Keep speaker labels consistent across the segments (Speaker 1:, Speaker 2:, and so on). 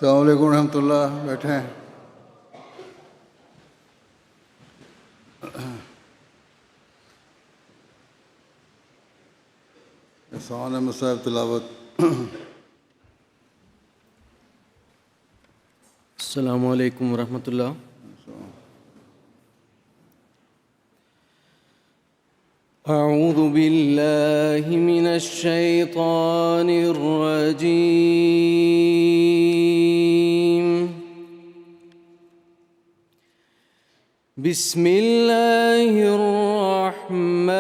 Speaker 1: अस्सलाम वालेकुम रहमतुल्लाह। बैठे हैं। एहसान मसाइब तिलावत।
Speaker 2: अस्सलामु अलैकुम रहमतुल्लाह। أعوذ بالله من الشيطان الرجيم. بسم الله الرحمن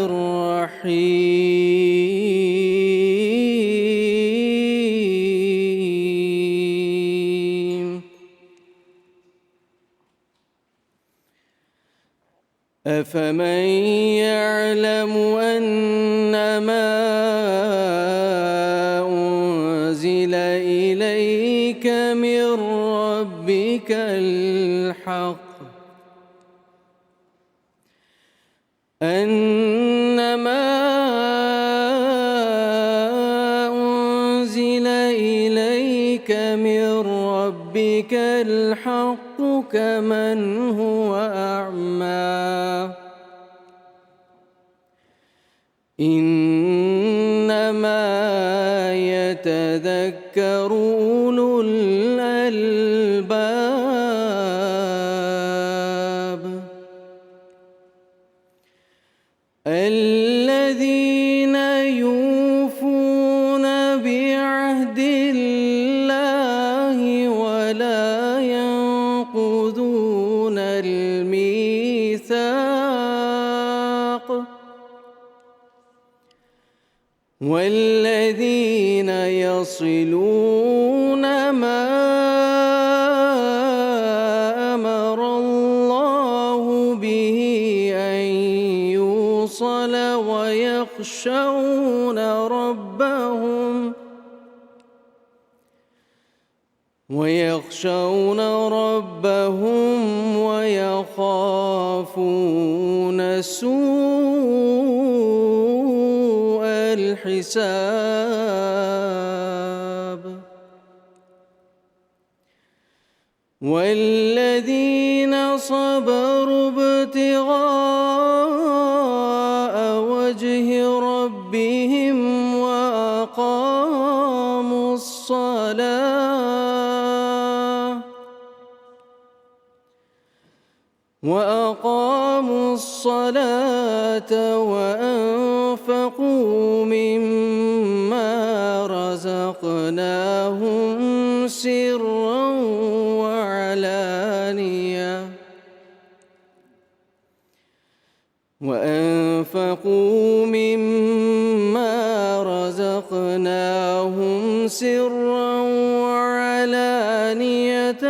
Speaker 2: الرحيم. أفمن يعلم أنما أنزل إليك من ربك الحق أنما أنزل إليك من ربك الحق كمن هو أعمى إنما يتذكر أولو الألباب الذين يوفون بعهد الله ولا ينقضون الميثاق والذين يصلون ما أمر الله به أن يوصل ويخشون ربهم ويخافون سوء الحساب والذين صبروا ابتغاء وجه ربهم وأقاموا الصلاة وأنفقوا مما رزقناهم سرا وعلانية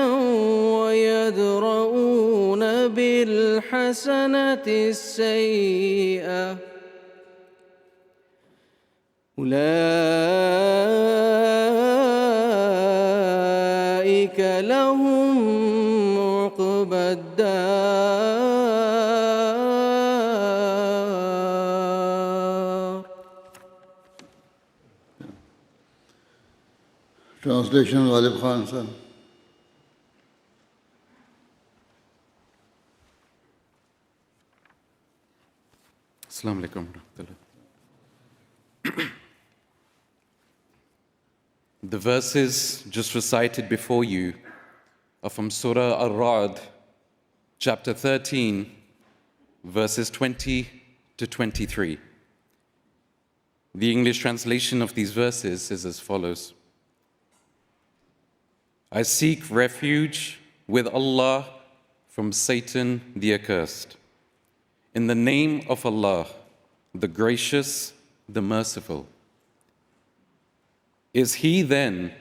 Speaker 2: ويدرؤون بالحسنة السيئة أولئك لهم عقبى الدار.
Speaker 1: Translation Ghalib Khan sir.
Speaker 3: Assalamu alaikum warahmatullah. The verses just recited before you are from Surah Ar-Ra'd, chapter 13, verses 20 to 23. The English translation of these verses is as follows. I seek refuge with Allah from Satan the accursed. In the name of Allah, the gracious, the merciful. Is he then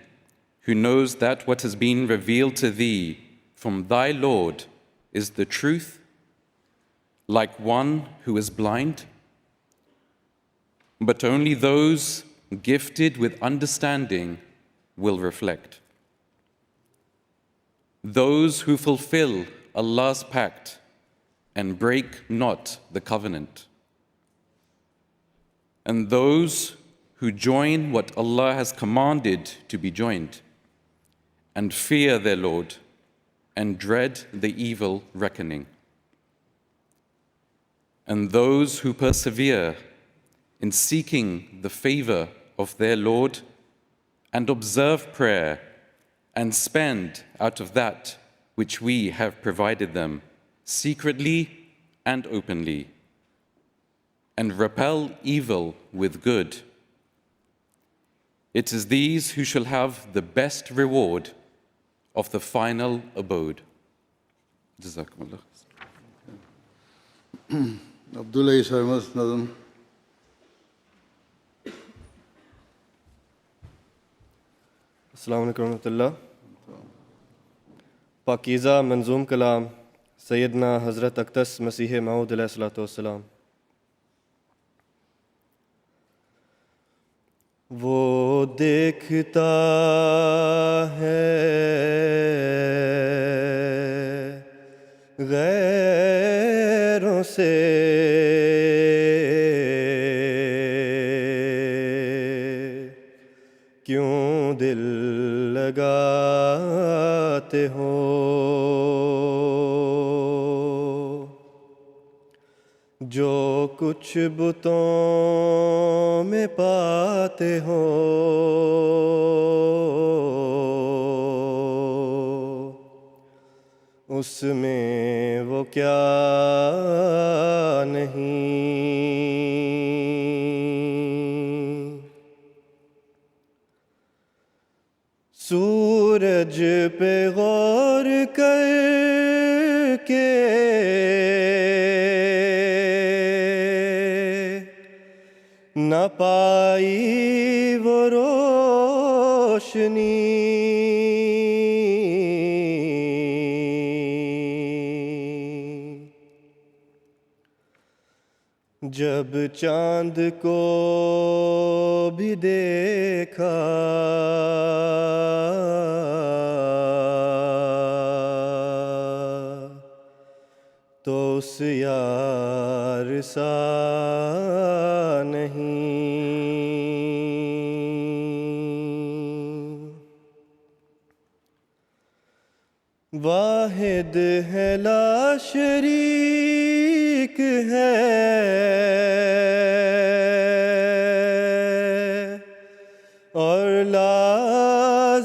Speaker 3: who knows that what has been revealed to thee from thy Lord is the truth, like one who is blind? But only those gifted with understanding will reflect. Those who fulfill Allah's pact and break not the covenant. And those who join what Allah has commanded to be joined, and fear their Lord, and dread the evil reckoning. And those who persevere in seeking the favor of their Lord and observe prayer and spend out of that which we have provided them, secretly and openly, and repel evil with good, it is these who shall have the best reward of the final abode. Jazakumullah.
Speaker 1: عبداللہ سرمس نظم.
Speaker 4: السلام علیکم ورحمۃ اللہ. پاکیزہ منظوم کلام سیدنا حضرت اقدس مسیح موعود علیہ الصلوۃ والسلام. وہ دیکھتا ہے غیروں سے کیوں دل لگاتے ہو، جو کچھ بتوں میں پاتے ہو اس میں وہ کیا نہیں. سورج پہ غور کر کے نہ پائی وہ روشنی، جب چاند کو بھی دیکھا تو اس یار سا نہیں. واحد ہے لا شریک ہے اور لا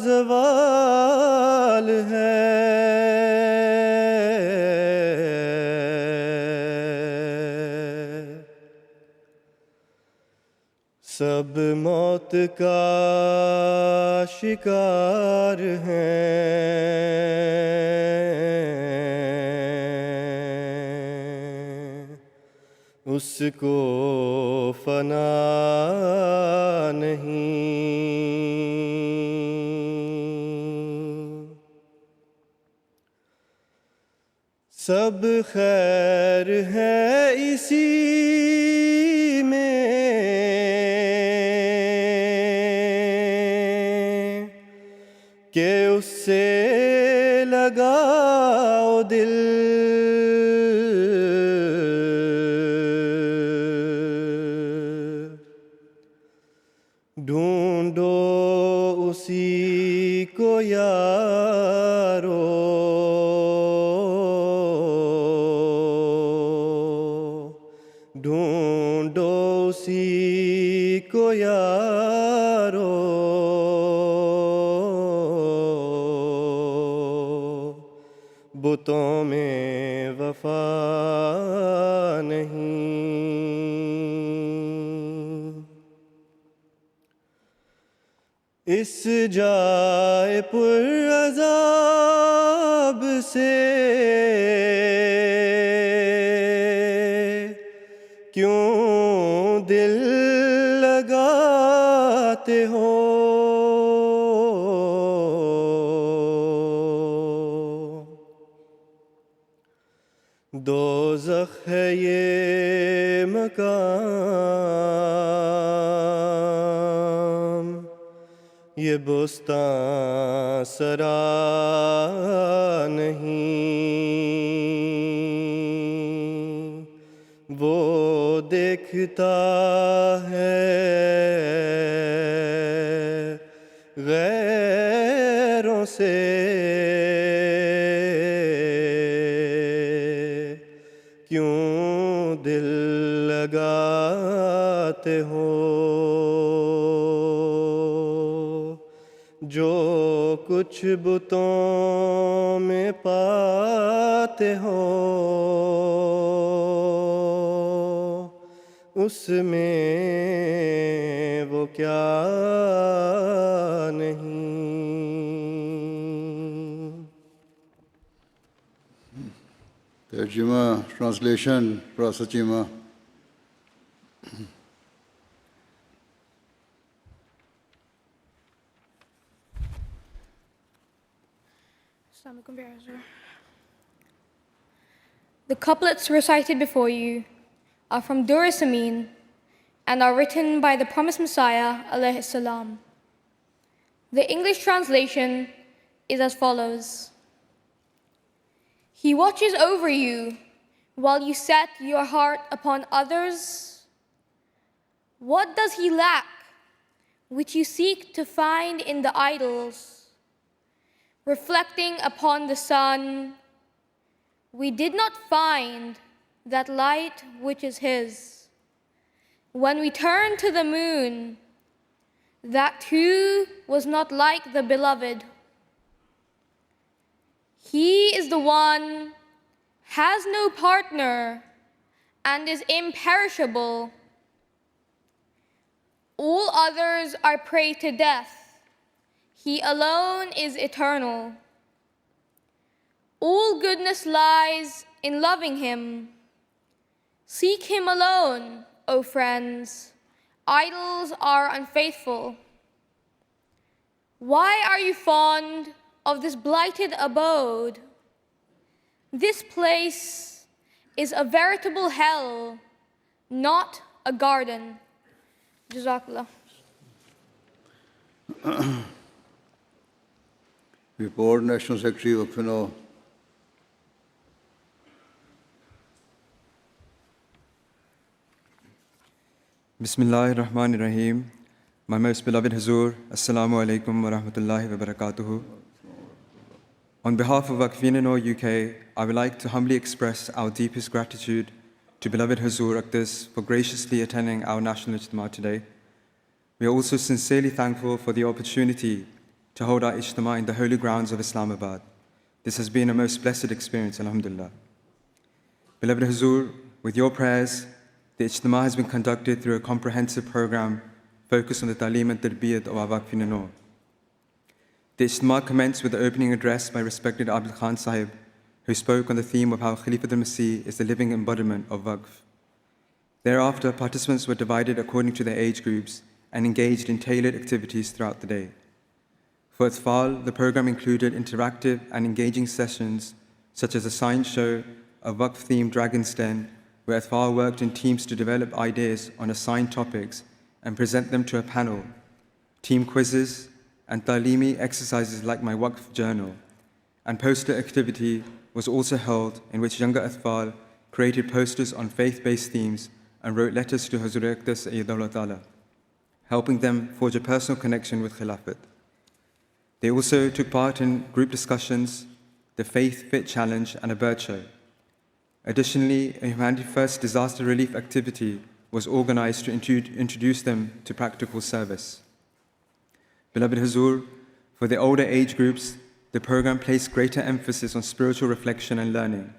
Speaker 4: زوال ہے، سب موت کا شکار ہیں، اس کو فنا نہیں. سب خیر ہے اسی میں کہ اس سے لگاؤ دل، ڈھونڈو اسی کو یارو، ڈھونڈو اسی کو یارو، بتوں میں وفا نہیں. اس جائے پر عذاب سے کیوں دل لگاتے ہو، دوزخ ہے یہ مقام، یہ بستان سرا نہیں. وہ دیکھتا ہے غیروں سے कुछ बुतों में पाते हो उसमें वो क्या नहीं
Speaker 1: Terjuma, translation, Prasachima.
Speaker 5: The couplets recited before you are from Dur Samin and are written by the promised Messiah alayhi salam. The English translation is as follows. He watches over you while you set your heart upon others. What does he lack which you seek to find in the idols? Reflecting upon the sun, we did not find that light which is his. When we turned to the moon, that too was not like the beloved. He is the one, has no partner, and is imperishable. All others are prey to death. He alone is eternal. All goodness lies in loving him. Seek him alone, O friends. Idols are unfaithful. Why are you fond of this blighted abode? This place is a veritable hell, not a garden. Jazakallah.
Speaker 1: Report, National Secretary Waqf-e-Nau.
Speaker 6: Bismillahir Rahmanir Rahim. My most beloved Hazur, Assalamu alaikum wa rahmatullahi wa barakatuhu. On behalf of Waqf-e-Nau UK, I would like to humbly express our deepest gratitude to beloved Hazur Aqtas for graciously attending our National Ijtema today. We are also sincerely thankful for the opportunity to hold our Ijtema in the holy grounds of Islamabad. This has been a most blessed experience, alhamdulillah. Beloved Hazur, with your prayers, the Ijtema has been conducted through a comprehensive program focused on the Ta'aleem and Tarbiyat of our Waqf-e-Nau. The Ijtema commenced with the opening address by respected Abdul Khan Sahib, who spoke on the theme of how Khalifatul Masih is the living embodiment of Waqf. Thereafter, participants were divided according to their age groups and engaged in tailored activities throughout the day. For Atfal, the program included interactive and engaging sessions such as a science show, a Waqf-themed Dragon's Den, where Atfal worked in teams to develop ideas on assigned topics and present them to a panel, team quizzes, and Ta'aleemi exercises like my Waqf journal. And poster activity was also held in which younger Atfal created posters on faith-based themes and wrote letters to Hazrat Aqtas Ayyadullah Ta'ala, helping them forge a personal connection with Khilafat. They also took part in group discussions, the Faith Fit Challenge, and a bird show. Additionally, a Humanity First disaster relief activity was organized to introduce them to practical service. Beloved Hazur, for the older age groups, the program placed greater emphasis on spiritual reflection and learning.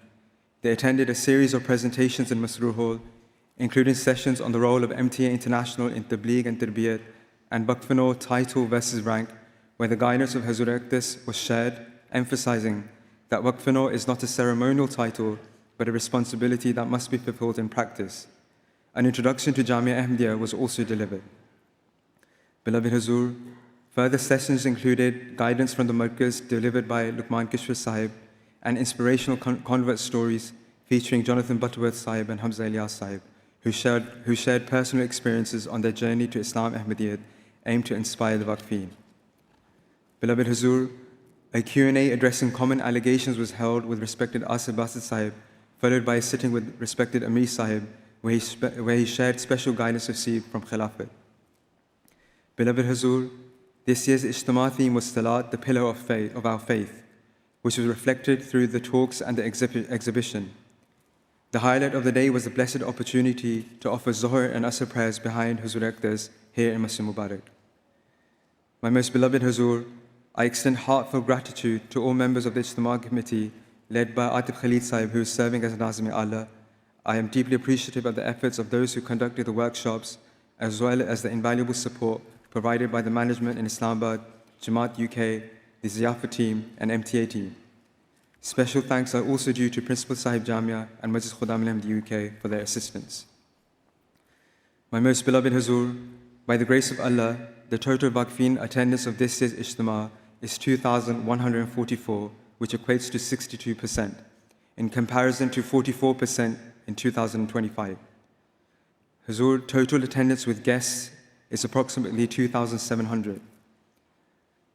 Speaker 6: They attended a series of presentations in Masroor Hall, including sessions on the role of MTA International in Tabligh and Tarbiyat and Waqf-e-Nau title versus rank, where the guidance of Hazrat Aqtas was shared, emphasizing that Waqf-e-Nau is not a ceremonial title, but a responsibility that must be fulfilled in practice. An introduction to Jamia Ahmadiyya was also delivered. Beloved Hazur, further sessions included guidance from the Markaz delivered by Luqman Kishwar Sahib and inspirational convert stories featuring Jonathan Butterworth Sahib and Hamza Ilyas Sahib, who shared personal experiences on their journey to Islam Ahmadiyyat aimed to inspire the Waqfeen. Beloved Hazur, a Q&A addressing common allegations was held with respected Asif Basit Sahib, followed by a sitting with respected Amir Sahib, where he shared special guidance received from Khilafat. Beloved Hazur, this year's Ijtema theme was Salat, the pillar of our faith, which was reflected through the talks and the exhibition. The highlight of the day was the blessed opportunity to offer Zuhr and Asr prayers behind Hazrat Aqtas here in Masjid Mubarak. My most beloved Hazur, I extend heartfelt gratitude to all members of the Ijtema committee led by Atif Khalid Sahib, who is serving as Nazim-e-Allah. I am deeply appreciative of the efforts of those who conducted the workshops, as well as the invaluable support provided by the management in Islamabad, Jamaat UK, the Ziyafa team, and MTA team. Special thanks are also due to Principal Sahib Jamia and Majlis Khudam al UK for their assistance. My most beloved Hazur, by the grace of Allah, the total Waqfeen attendance of this year's Ijtema is 2,144, which equates to 62%, in comparison to 44% in 2025. Hazur, total attendance with guests is approximately 2,700.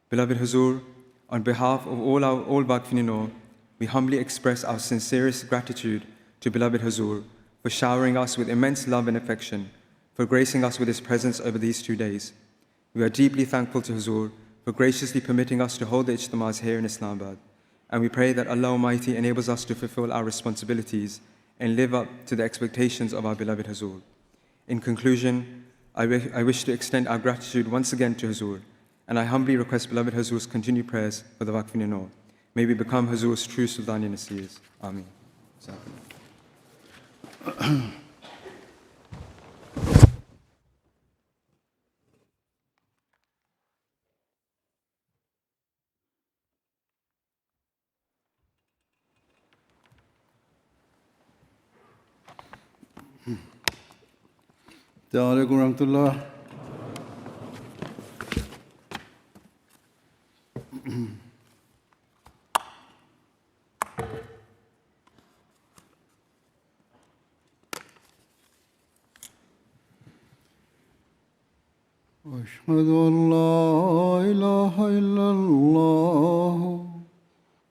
Speaker 6: Beloved Hazur, on behalf of all Waqf-e-Nau, we humbly express our sincerest gratitude to beloved Hazur for showering us with immense love and affection, for gracing us with his presence over these 2 days. We are deeply thankful to Hazur for graciously permitting us to hold the Ijtemas here in Islamabad, and we pray that Allah Almighty enables us to fulfill our responsibilities and live up to the expectations of our beloved Hazur. In conclusion, I wish to extend our gratitude once again to Hazur, and I humbly request beloved Hazur's continued prayers for the Waqf-e-Nau. May we become Hazur's true Sultani Nasirs. Ameen.
Speaker 1: Assalamu alaikum warahmatullah. أشهد أن لا إله إلا الله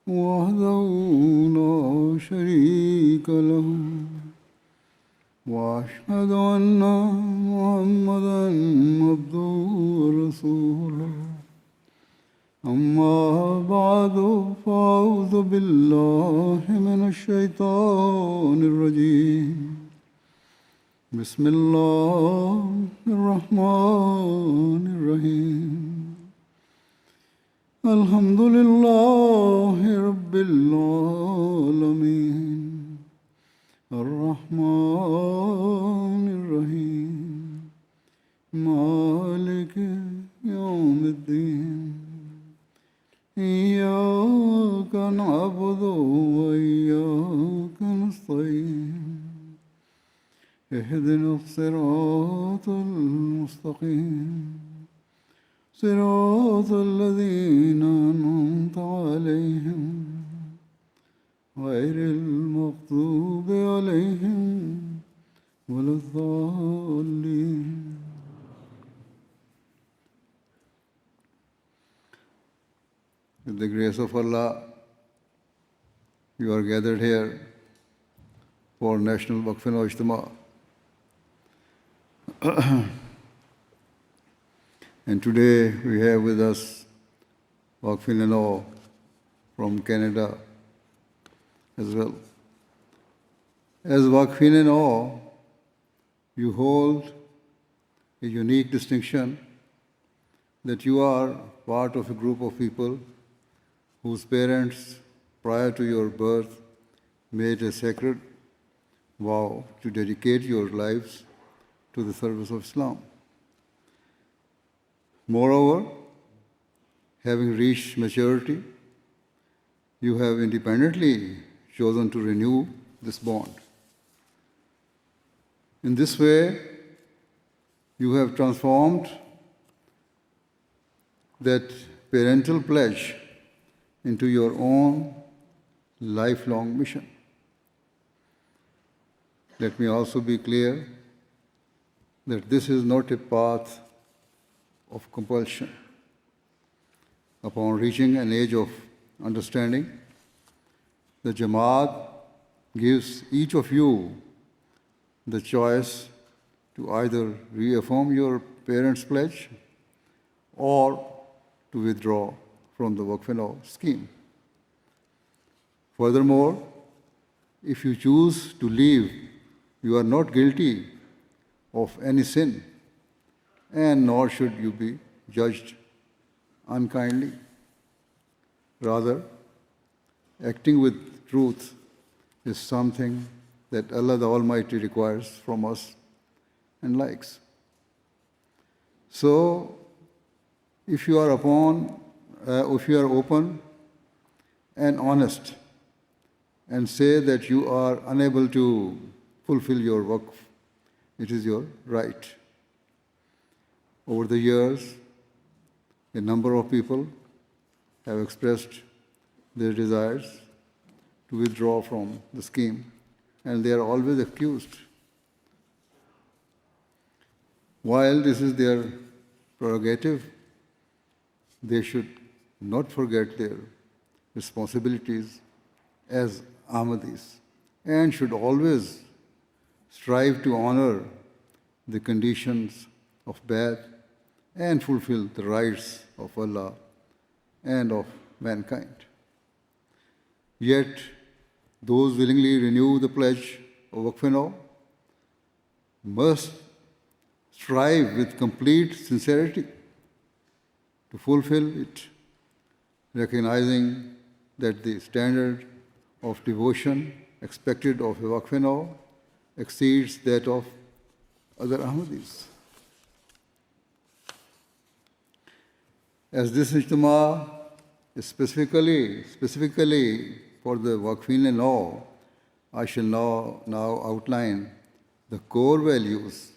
Speaker 1: وحده لا شريك له وأشهد أن محمدًا عبده ورسوله أما بعد فأعوذ بالله من الشيطان الرجيم بسم الله الرحمن الرحيم الحمد لله رب العالمين الرحمن الرحيم مالك يوم الدين إياك نعبد وإياك نستعين اهدنا الصراط المستقيم صراط الذين أنعمت عليهم غير المغضوب عليهم ولا الضالين. With the grace of Allah, you are gathered here for National Waqf-e-Nau Ijtema. And today we have with us Waqf-e-Nau from Canada as well. As Waqf-e-Nau, you hold a unique distinction that you are part of a group of people whose parents, prior to your birth, made a sacred vow to dedicate your lives to the service of Islam. Moreover, having reached maturity, you have independently chosen to renew this bond. In this way, you have transformed that parental pledge into your own lifelong mission. Let me also be clear that this is not a path of compulsion. Upon reaching an age of understanding, the Jamaat gives each of you the choice to either reaffirm your parents' pledge or to withdraw from the Waqf-e-Nau scheme. Furthermore, if you choose to leave, you are not guilty of any sin, and nor should you be judged unkindly. Rather, acting with truth is something that Allah the Almighty requires from us and likes. So, if you are open and honest and say that you are unable to fulfill your waqf, it is your right. Over the years, a number of people have expressed their desires to withdraw from the scheme, and they are always accused. While this is their prerogative, they should not forget their responsibilities as Ahmadis and should always strive to honor the conditions of Bai'at and fulfill the rights of Allah and of mankind. Yet, those willingly renew the pledge of Waqf-e-Nau must strive with complete sincerity to fulfill it, recognizing that the standard of devotion expected of a Waqf-e-Nau exceeds that of other Ahmadis. As this Ijtema is specifically for the Waqf-e-Nau, I shall now outline the core values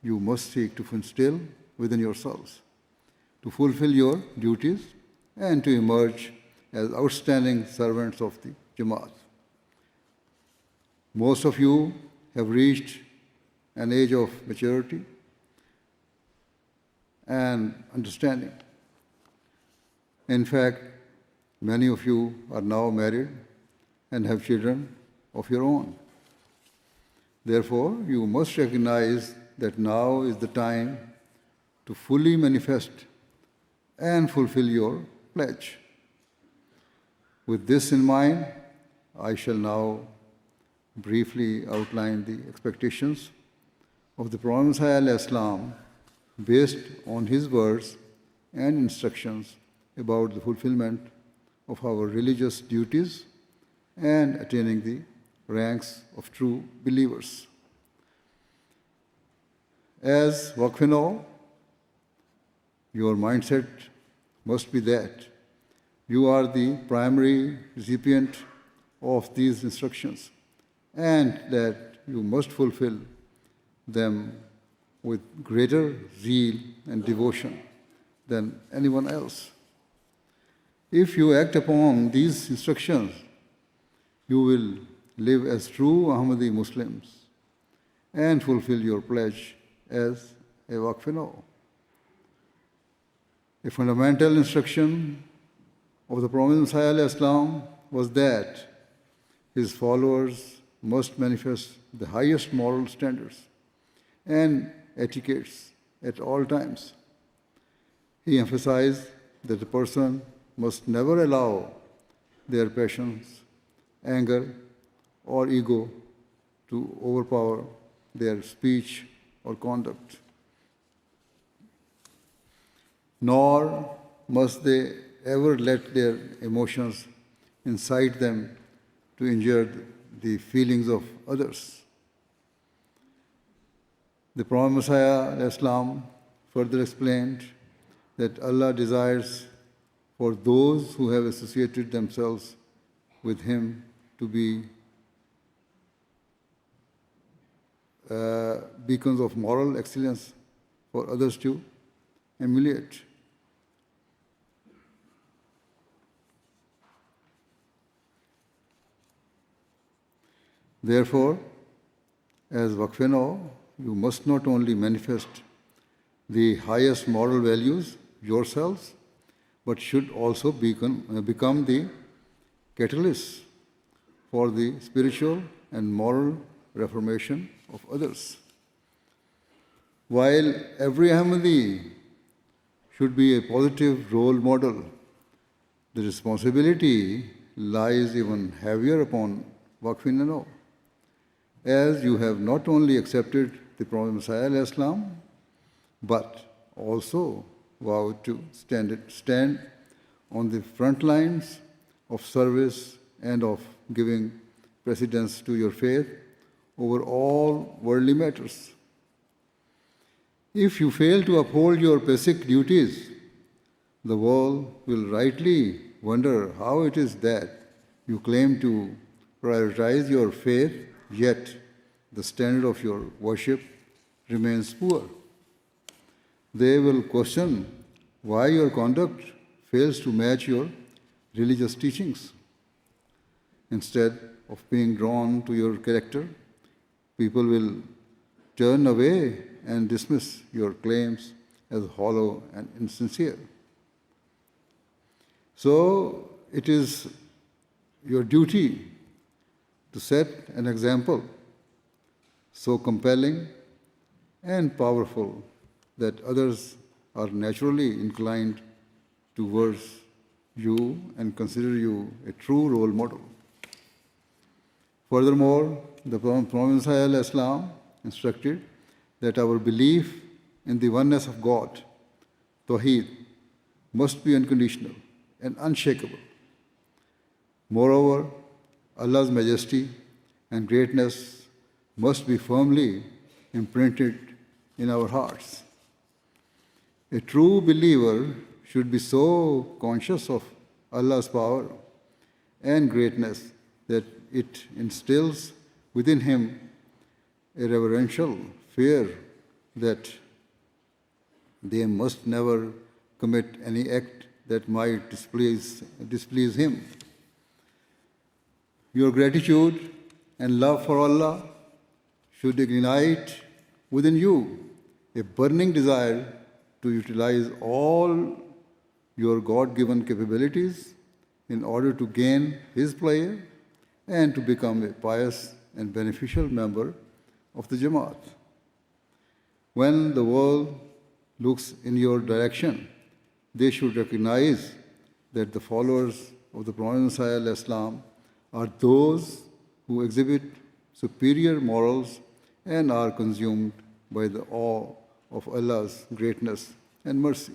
Speaker 1: you must seek to instill within yourselves, to fulfill your duties and to emerge as outstanding servants of the Jamaat. Most of you have reached an age of maturity and understanding. In fact, many of you are now married and have children of your own. Therefore, you must recognize that now is the time to fully manifest and fulfill your pledge. With this in mind, I shall now briefly outline the expectations of the Prophet Muhammad based on his words and instructions about the fulfillment of our religious duties and attaining the ranks of true believers. As Waqf-e-Nau, your mindset must be that you are the primary recipient of these instructions and that you must fulfill them with greater zeal and devotion than anyone else. If you act upon these instructions, you will live as true Ahmadi Muslims and fulfill your pledge as a Waqf-e-Nau. A fundamental instruction of the Prophet Muhammad was that his followers must manifest the highest moral standards and etiquettes at all times. He emphasized that a person must never allow their passions, anger, or ego to overpower their speech or conduct. Nor must they ever let their emotions incite them to injure the feelings of others. The Prophet Messiah further explained that Allah desires for those who have associated themselves with Him to be beacons of moral excellence for others to emulate. Therefore, as Waqf-e-Nau, you must not only manifest the highest moral values yourselves, but should also become the catalyst for the spiritual and moral reformation of others. While every Ahmadi should be a positive role model, the responsibility lies even heavier upon Waqf-e-Nau, as you have not only accepted the Prophet Muhammad but also vowed to stand on the front lines of service and of giving precedence to your faith over all worldly matters. If you fail to uphold your basic duties, the world will rightly wonder how it is that you claim to prioritize your faith, yet the standard of your worship remains poor. They will question why your conduct fails to match your religious teachings. Instead of being drawn to your character, people will turn away and dismiss your claims as hollow and insincere. So it is your duty to set an example so compelling and powerful that others are naturally inclined towards you and consider you a true role model. Furthermore, the Prophet Muhammad instructed that our belief in the oneness of God, Tawheed, must be unconditional and unshakable. Moreover, Allah's majesty and greatness must be firmly imprinted in our hearts. A true believer should be so conscious of Allah's power and greatness that it instills within him a reverential fear that they must never commit any act that might displease him. Your gratitude and love for Allah should ignite within you a burning desire to utilize all your God-given capabilities in order to gain His pleasure and to become a pious and beneficial member of the Jamaat. When the world looks in your direction, they should recognize that the followers of the Prophet ﷺ are those who exhibit superior morals and are consumed by the awe of Allah's greatness and mercy.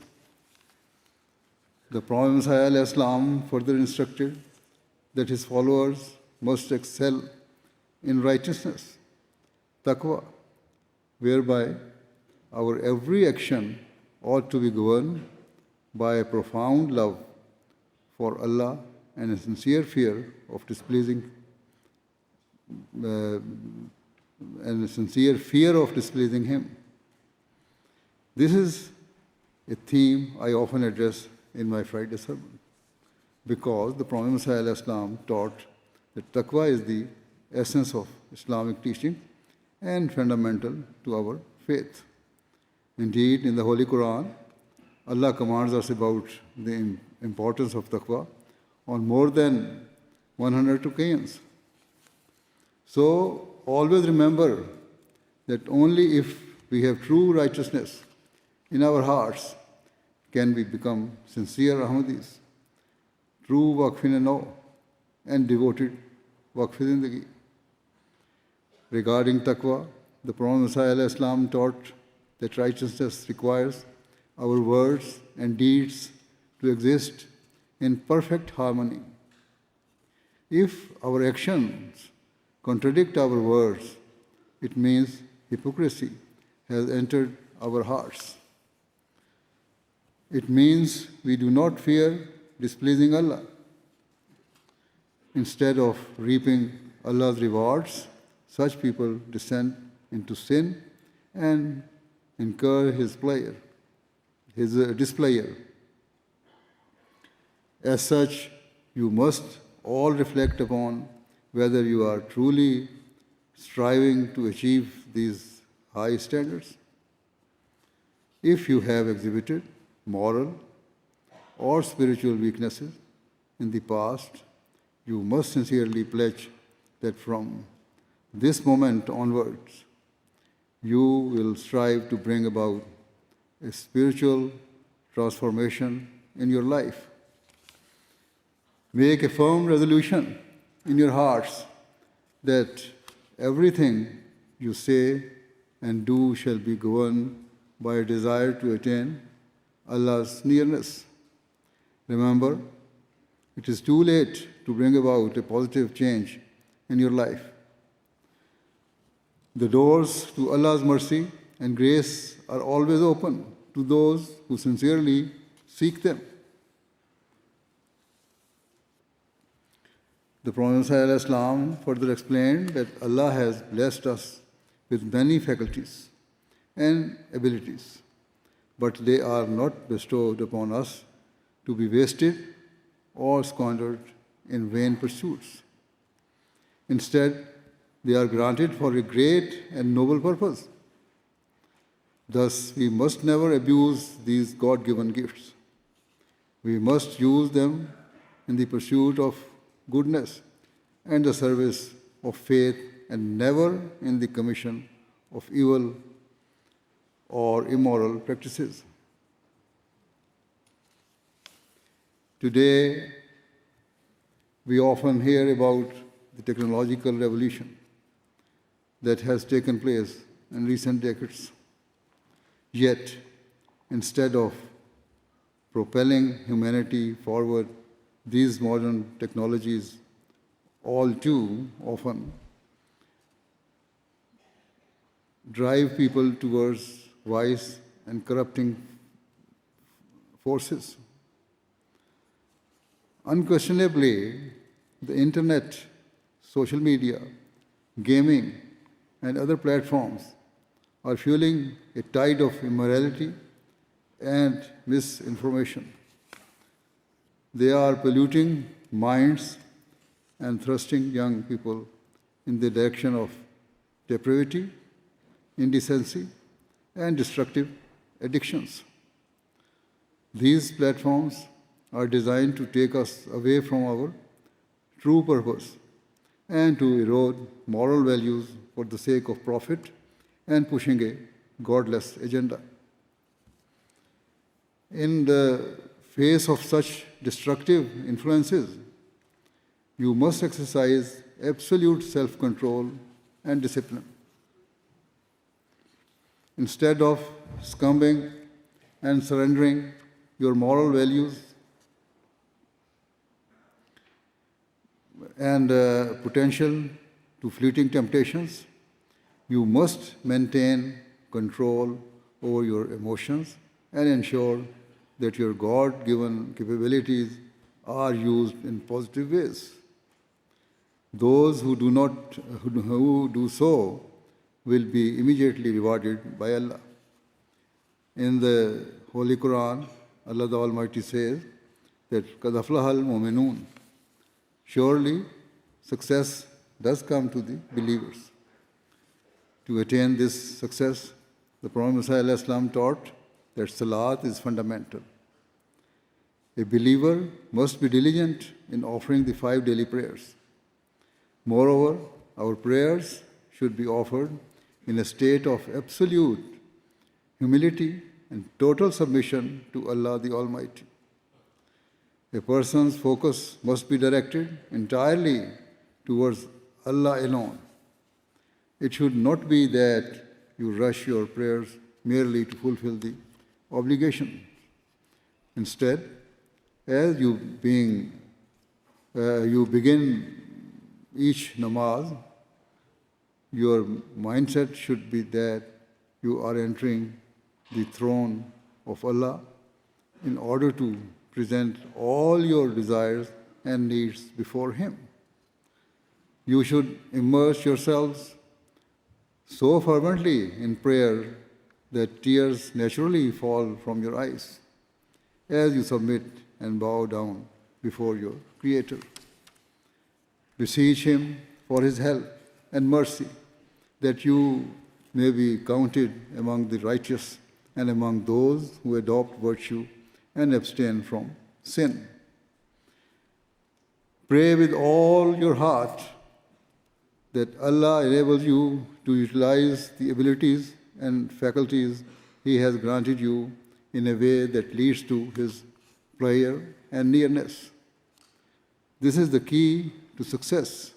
Speaker 1: The Prophet ﷺ further instructed that his followers must excel in righteousness, taqwa, whereby our every action ought to be governed by a profound love for Allah and a sincere fear of displeasing Him. This is a theme I often address in my Friday sermon, because the Prophet ﷺ taught that taqwa is the essence of Islamic teaching and fundamental to our faith. Indeed, in the Holy Quran, Allah commands us about the importance of taqwa on more than 100 occasions. So, always remember that only if we have true righteousness in our hearts can we become sincere Ahmadis, true Waqf-e-Nau and devoted Waqf-e-Zindagi. Regarding taqwa, the Prophet ﷺ taught that righteousness requires our words and deeds to exist in perfect harmony. If our actions contradict our words, it means hypocrisy has entered our hearts. It means we do not fear displeasing Allah. Instead of reaping Allah's rewards, such people descend into sin and incur His displeasure. As such, you must all reflect upon whether you are truly striving to achieve these high standards. If you have exhibited moral or spiritual weaknesses in the past, you must sincerely pledge that from this moment onwards, you will strive to bring about a spiritual transformation in your life. Make a firm resolution in your hearts that everything you say and do shall be governed by a desire to attain Allah's nearness Remember, it is too late to bring about a positive change in your life. The doors to Allah's mercy and grace are always open to those who sincerely seek them. The Prophet ﷺ further explained that Allah has blessed us with many faculties and abilities, but they are not bestowed upon us to be wasted or squandered in vain pursuits. Instead, they are granted for a great and noble purpose. Thus, we must never abuse these God-given gifts. We must use them in the pursuit of goodness and the service of faith, and never in the commission of evil or immoral practices. Today, we often hear about the technological revolution that has taken place in recent decades. Yet, instead of propelling humanity forward, these modern technologies all too often drive people towards vice and corrupting forces. Unquestionably, the internet, social media, gaming, and other platforms are fueling a tide of immorality and misinformation. They are polluting minds and thrusting young people in the direction of depravity, indecency, and destructive addictions. These platforms are designed to take us away from our true purpose and to erode moral values for the sake of profit and pushing a godless agenda. In the face of such destructive influences, you must exercise absolute self-control and discipline. Instead of succumbing and surrendering your moral values and potential to fleeting temptations, you must maintain control over your emotions and ensure that your God-given capabilities are used in positive ways. Those who do so will be immediately rewarded by Allah. In the Holy Quran, Allah the Almighty says that قَدْ أَفْلَحَ الْمُؤْمِنُونَ. Surely, success does come to the believers. To attain this success, the Prophet ﷺ taught that Salat is fundamental. A believer must be diligent in offering the 5 daily prayers. Moreover, our prayers should be offered in a state of absolute humility and total submission to Allah the Almighty. A person's focus must be directed entirely towards Allah alone. It should not be that you rush your prayers merely to fulfill the obligation. Instead, as you begin each namaz, your mindset should be that you are entering the throne of Allah in order to present all your desires and needs before Him. You should immerse yourselves so fervently in prayer that tears naturally fall from your eyes as you submit and bow down before your Creator. Beseech Him for His help and mercy, that you may be counted among the righteous and among those who adopt virtue and abstain from sin. Pray with all your heart that Allah enables you to utilize the abilities and faculties He has granted you in a way that leads to His pleasure and nearness. This is the key to success,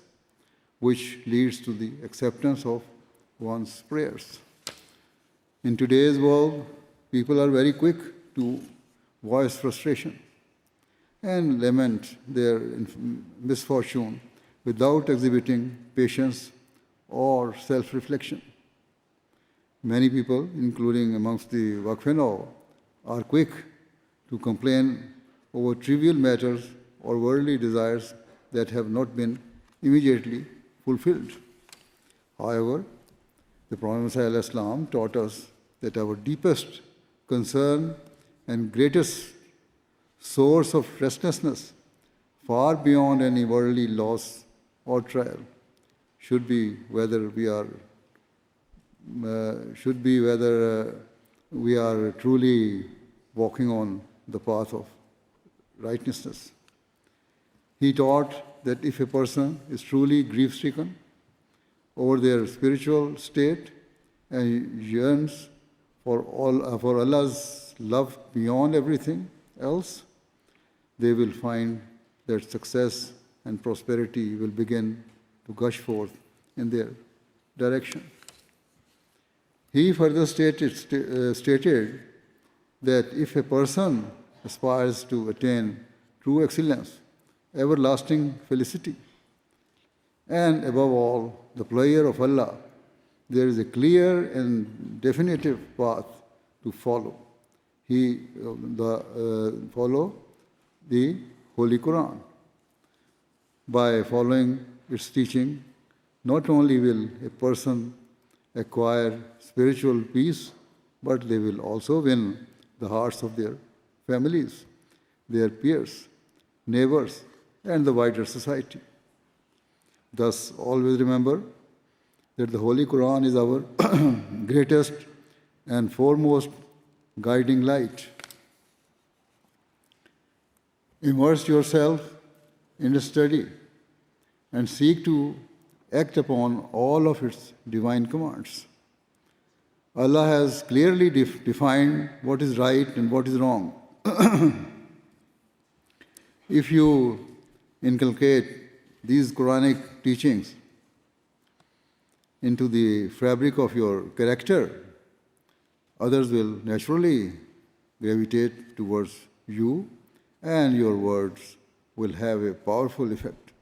Speaker 1: which leads to the acceptance of one's prayers. In today's world, people are very quick to voice frustration. and lament their misfortune without exhibiting patience or self-reflection. Many people, including amongst the Waqf-e-Nau, are quick to complain over trivial matters or worldly desires that have not been immediately fulfilled. However, the Prophet ﷺ taught us that our deepest concern and greatest source of restlessness, far beyond any worldly loss or trial, should be whether we are truly walking on the path of righteousness. He taught that if a person is truly grief-stricken over their spiritual state and yearns for Allah's love beyond everything else, they will find that success and prosperity will begin to gush forth in their direction. He further stated that if a person aspires to attain true excellence, everlasting felicity, and above all, the pleasure of Allah, there is a clear and definitive path to follow. Follow the Holy Quran. By following its teaching, not only will a person acquire spiritual peace, but they will also win the hearts of their families, their peers, neighbors, and the wider society. Thus, always remember that the Holy Quran is our greatest and foremost guiding light. Immerse yourself in the study and seek to act upon all of its divine commands. Allah has clearly defined what is right and what is wrong. If you inculcate these Quranic teachings into the fabric of your character, others will naturally gravitate towards you, and your words will have a powerful effect.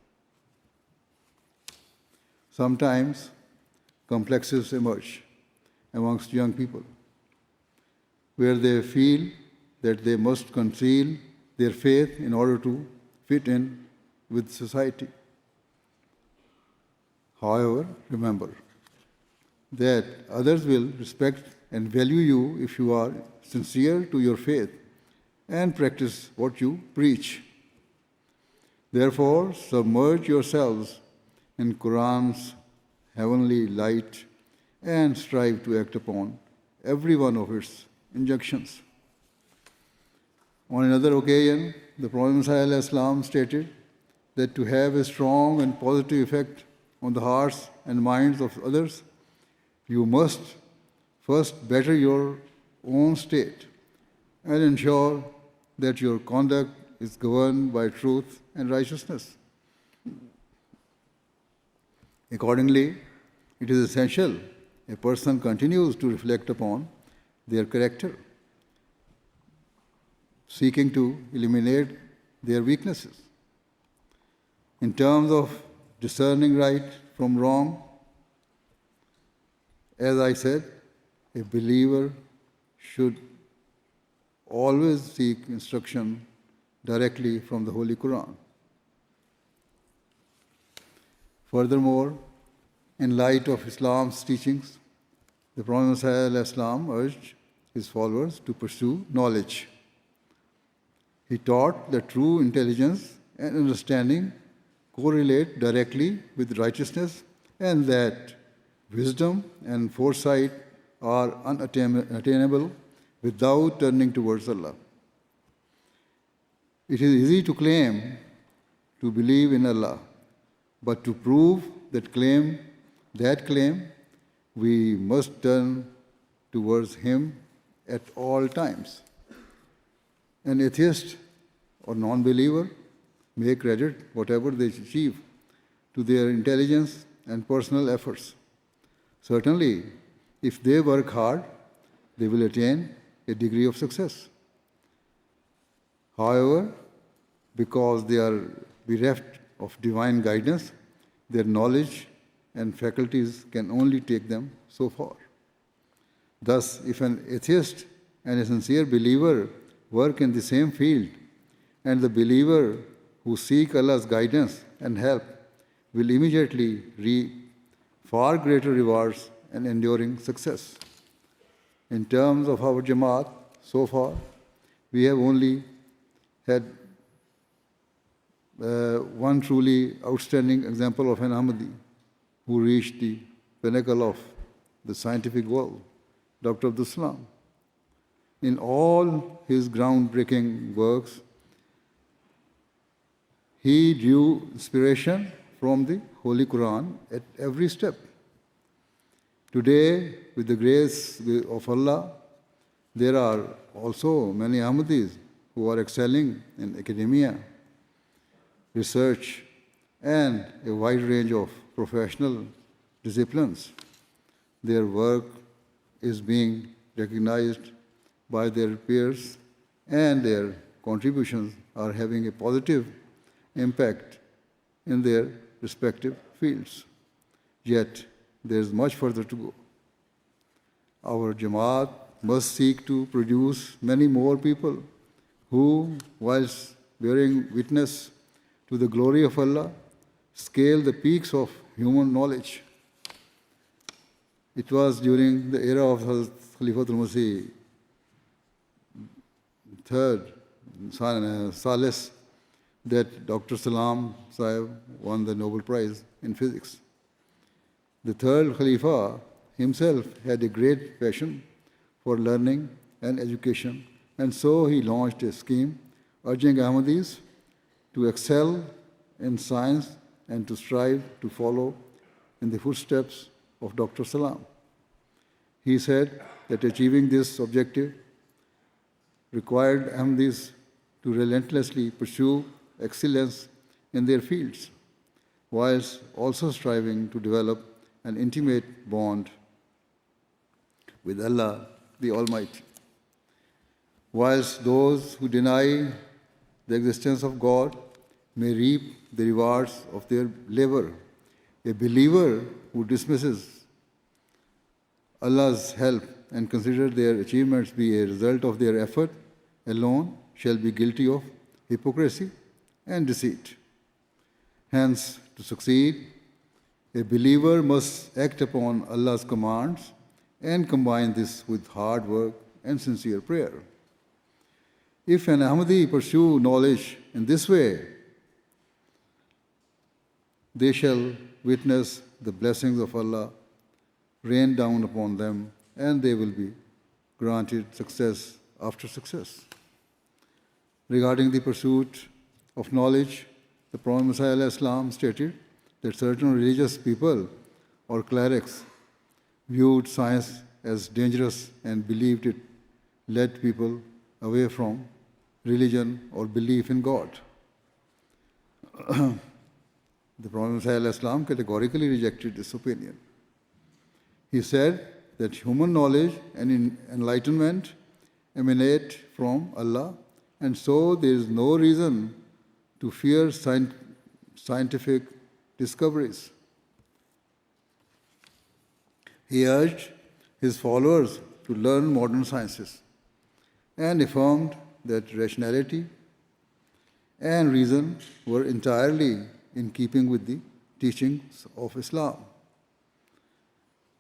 Speaker 1: Sometimes complexes emerge amongst young people, where they feel that they must conceal their faith in order to fit in with society. However, remember that others will respect and value you if you are sincere to your faith and practice what you preach. Therefore, submerge yourselves in Quran's heavenly light and strive to act upon every one of its injunctions. On another occasion, the Prophet ﷺ stated that to have a strong and positive effect on the hearts and minds of others, you must first better your own state and ensure that your conduct is governed by truth and righteousness. Accordingly, it is essential a person continues to reflect upon their character, seeking to eliminate their weaknesses. In terms of discerning right from wrong, as I said, a believer should always seek instruction directly from the Holy Quran. Furthermore, in light of Islam's teachings, the Prophet ﷺ urged his followers to pursue knowledge. He taught that true intelligence and understanding correlate directly with righteousness, and that wisdom and foresight are unattainable without turning towards Allah. It is easy to claim to believe in Allah, but to prove that claim, we must turn towards Him at all times. An atheist or non-believer may credit whatever they achieve to their intelligence and personal efforts. Certainly, if they work hard, they will attain a degree of success. However, because they are bereft of divine guidance, their knowledge and faculties can only take them so far. Thus, if an atheist and a sincere believer work in the same field, and the believer who seek Allah's guidance and help will immediately reap far greater rewards and enduring success. In terms of our Jamaat, so far, we have only had one truly outstanding example of an Ahmadi who reached the pinnacle of the scientific world, Dr. Abdul Salam. In all his groundbreaking works, he drew inspiration from the Holy Quran at every step. Today, with the grace of Allah, there are also many Ahmadis who are excelling in academia, research, and a wide range of professional disciplines. Their work is being recognized by their peers, and their contributions are having a positive impact in their respective fields. Yet, there is much further to go. Our Jamaat must seek to produce many more people who, whilst bearing witness to the glory of Allah, scale the peaks of human knowledge. It was during the era of Hazrat Khalifatul Masih III, Salis, that Dr. Salam Sahib won the Nobel Prize in Physics. The third Khalifa himself had a great passion for learning and education, and so he launched a scheme urging Ahmadis to excel in science and to strive to follow in the footsteps of Dr. Salam. He said that achieving this objective required Ahmadis to relentlessly pursue excellence in their fields, whilst also striving to develop an intimate bond with Allah, the Almighty. Whilst those who deny the existence of God may reap the rewards of their labor, a believer who dismisses Allah's help and considers their achievements be a result of their effort alone shall be guilty of hypocrisy and deceit. Hence, to succeed, a believer must act upon Allah's commands and combine this with hard work and sincere prayer. If an Ahmadi pursue knowledge in this way, they shall witness the blessings of Allah rain down upon them, and they will be granted success after success. Regarding the pursuit of knowledge, the Prophet Muhammad stated that certain religious people or clerics viewed science as dangerous and believed it led people away from religion or belief in God. The Prophet ﷺ categorically rejected this opinion. He said that human knowledge and enlightenment emanate from Allah, and so there is no reason to fear scientific discoveries. He urged his followers to learn modern sciences and affirmed that rationality and reason were entirely in keeping with the teachings of Islam.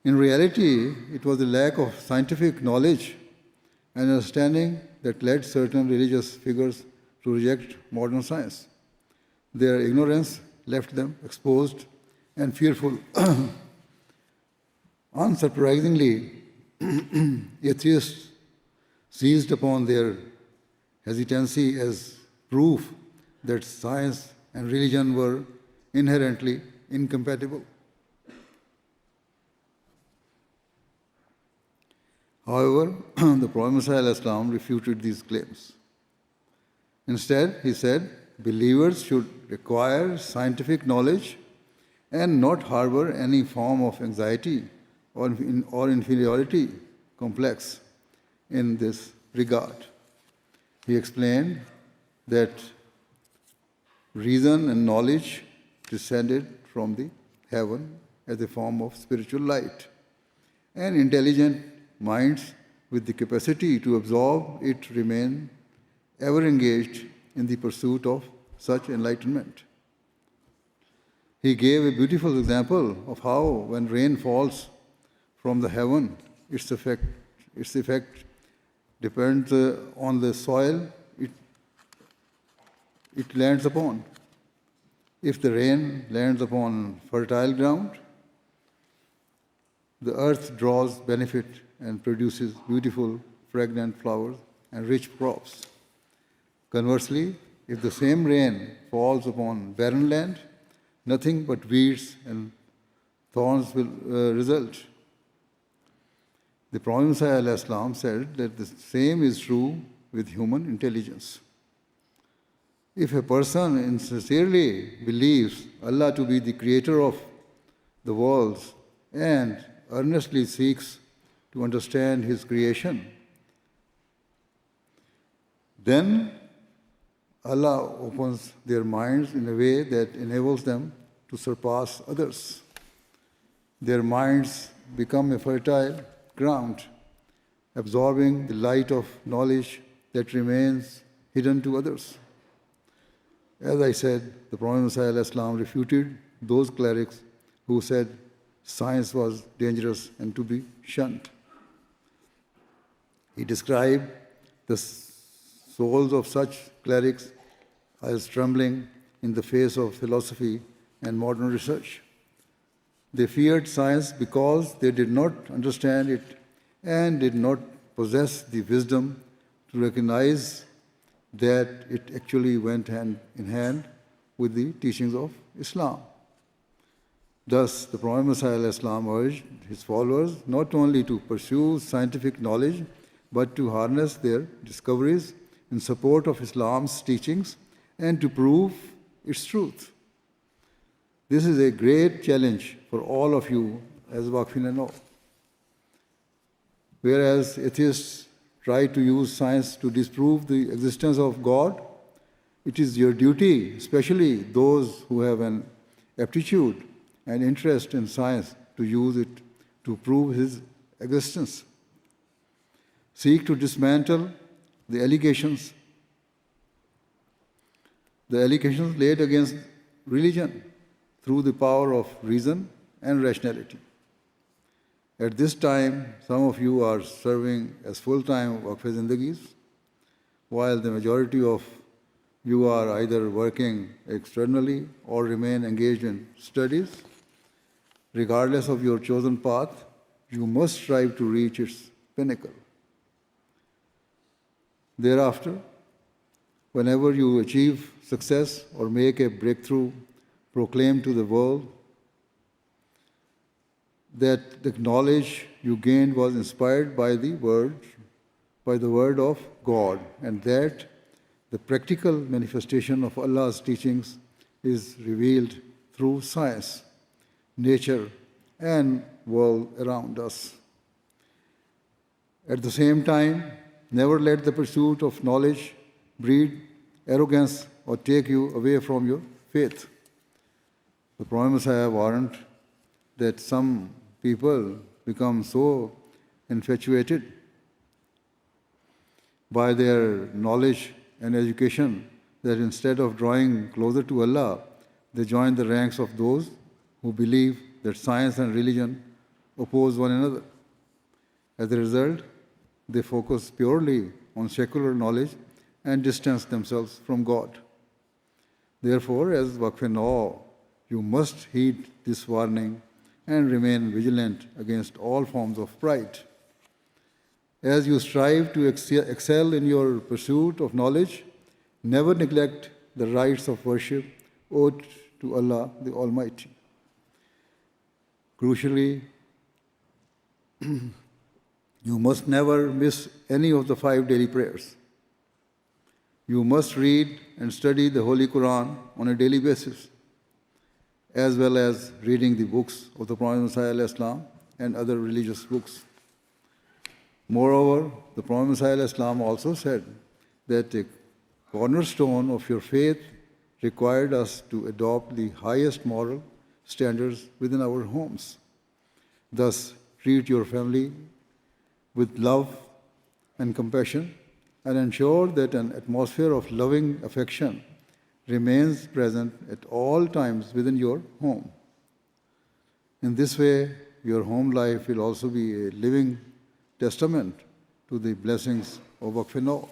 Speaker 1: In reality, it was the lack of scientific knowledge and understanding that led certain religious figures to reject modern science. Their ignorance left them exposed and fearful. Unsurprisingly, atheists seized upon their hesitancy as proof that science and religion were inherently incompatible. However, the Prophet ﷺ refuted these claims. Instead, he said, believers should acquire scientific knowledge and not harbor any form of anxiety or inferiority complex in this regard. He explained that reason and knowledge descended from the heaven as a form of spiritual light. And intelligent minds with the capacity to absorb it remain ever engaged in the pursuit of such enlightenment. He gave a beautiful example of how, when rain falls from the heaven, its effect depends on the soil it lands upon. If the rain lands upon fertile ground, the earth draws benefit and produces beautiful, fragrant flowers and rich crops. Conversely, if the same rain falls upon barren land, nothing but weeds and thorns will result. The Prophet Messiah said that the same is true with human intelligence. If a person sincerely believes Allah to be the creator of the worlds and earnestly seeks to understand His creation, then Allah opens their minds in a way that enables them to surpass others. Their minds become a fertile ground, absorbing the light of knowledge that remains hidden to others. As I said, the Prophet Messiah refuted those clerics who said science was dangerous and to be shunned. He described the souls of such clerics as trembling in the face of philosophy and modern research. They feared science because they did not understand it and did not possess the wisdom to recognize that it actually went hand in hand with the teachings of Islam. Thus, the Prophet Messiah urged his followers not only to pursue scientific knowledge, but to harness their discoveries in support of Islam's teachings and to prove its truth. This is a great challenge for all of you as Waqf-e-Nau. Whereas atheists try to use science to disprove the existence of God, it is your duty, especially those who have an aptitude and interest in science, to use it to prove His existence. Seek to dismantle the allegations laid against religion through the power of reason and rationality. At this time, some of you are serving as full-time Waqf Zindagis, while the majority of you are either working externally or remain engaged in studies. Regardless of your chosen path, you must strive to reach its pinnacle. Thereafter, whenever you achieve success or make a breakthrough, proclaim to the world that the knowledge you gained was inspired by the word of God, and that the practical manifestation of Allah's teachings is revealed through science, nature, and world around us. At the same time, never let the pursuit of knowledge breed arrogance or take you away from your faith. The Prophet Messiah warned that some people become so infatuated by their knowledge and education that instead of drawing closer to Allah, they join the ranks of those who believe that science and religion oppose one another. As a result, they focus purely on secular knowledge and distance themselves from God. Therefore, as Waqf-e-Nau, you must heed this warning and remain vigilant against all forms of pride. As you strive to excel in your pursuit of knowledge, never neglect the rites of worship owed to Allah the Almighty. Crucially, you must never miss any of the 5 daily prayers. You must read and study the Holy Quran on a daily basis, as well as reading the books of the Prophet Messiah and other religious books. Moreover, the Prophet Messiah also said that a cornerstone of your faith required us to adopt the highest moral standards within our homes. Thus, treat your family with love and compassion and ensure that an atmosphere of loving affection remains present at all times within your home. In this way, your home life will also be a living testament to the blessings of Waqf-e-Nau.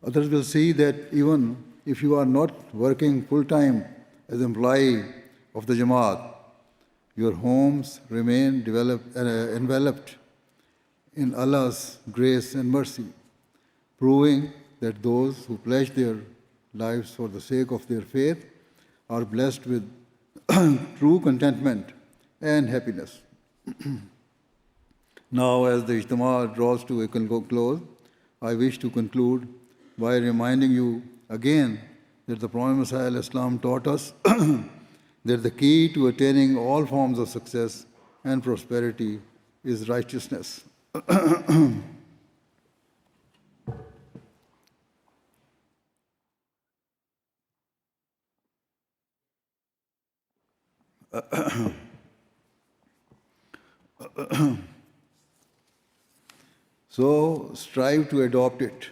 Speaker 1: Others will see that even if you are not working full-time as an employee of the Jamaat, your homes remain enveloped in Allah's grace and mercy, proving that those who pledge their lives for the sake of their faith are blessed with true contentment and happiness. Now, as the Ijtema draws to a close, I wish to conclude by reminding you again that the Prophet Messiah Islam taught us that the key to attaining all forms of success and prosperity is righteousness. So strive to adopt it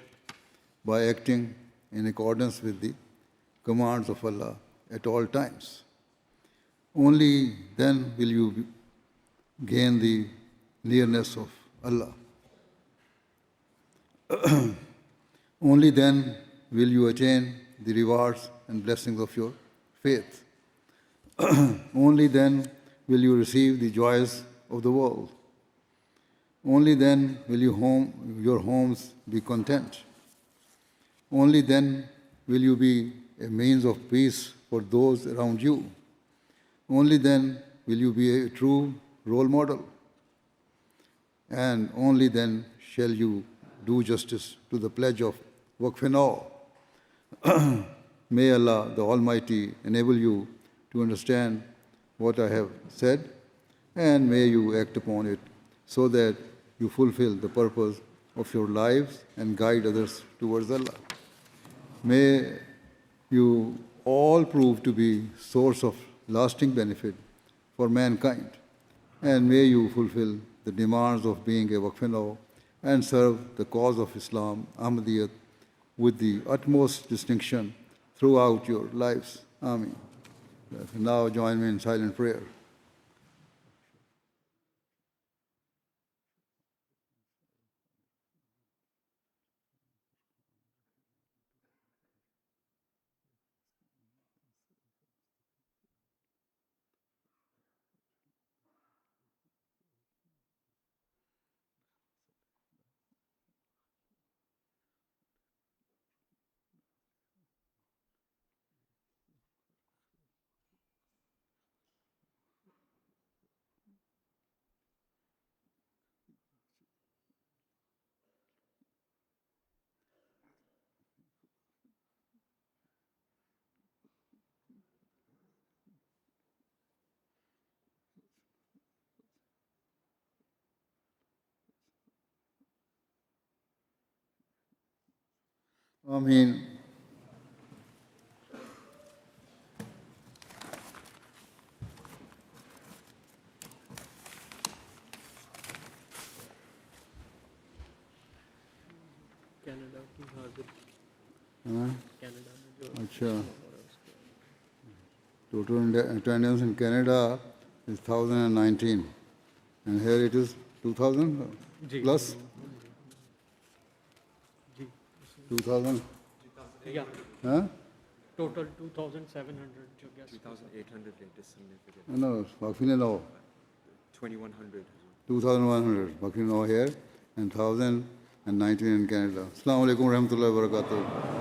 Speaker 1: by acting in accordance with the commands of Allah at all times. Only then will you gain the nearness of Allah. Only then will you attain the rewards and blessings of your faith. Only then will you receive the joys of the world. Only then will your homes be content. Only then will you be a means of peace for those around you. Only then will you be a true role model. And only then shall you do justice to the pledge of Waqf-e-Nau. May Allah, the Almighty, enable you to understand what I have said, and may you act upon it so that you fulfill the purpose of your lives and guide others towards Allah. May you all prove to be source of lasting benefit for mankind, and may you fulfill the demands of being a Waqf-e-Nau and serve the cause of Islam, Ahmadiyya, with the utmost distinction throughout your lives. Ameen. Now join me in silent prayer. Ameen.
Speaker 2: Canada की हाजिर
Speaker 1: हाँ?
Speaker 2: Canada में जो
Speaker 1: अच्छा. Total attendance in Canada is 1,019, and here it is 2,000 plus. 2,000.
Speaker 2: या
Speaker 1: Huh?
Speaker 2: Total 2,700 जो guest
Speaker 6: 2,800 latest significant.
Speaker 1: No, Waqf-e-Nau.
Speaker 6: 2,100.
Speaker 1: 2,100 Waqf-e-Nau here and 1,019 in Canada. Assalamu alaikum wa rahmatullahi wa barakatuh.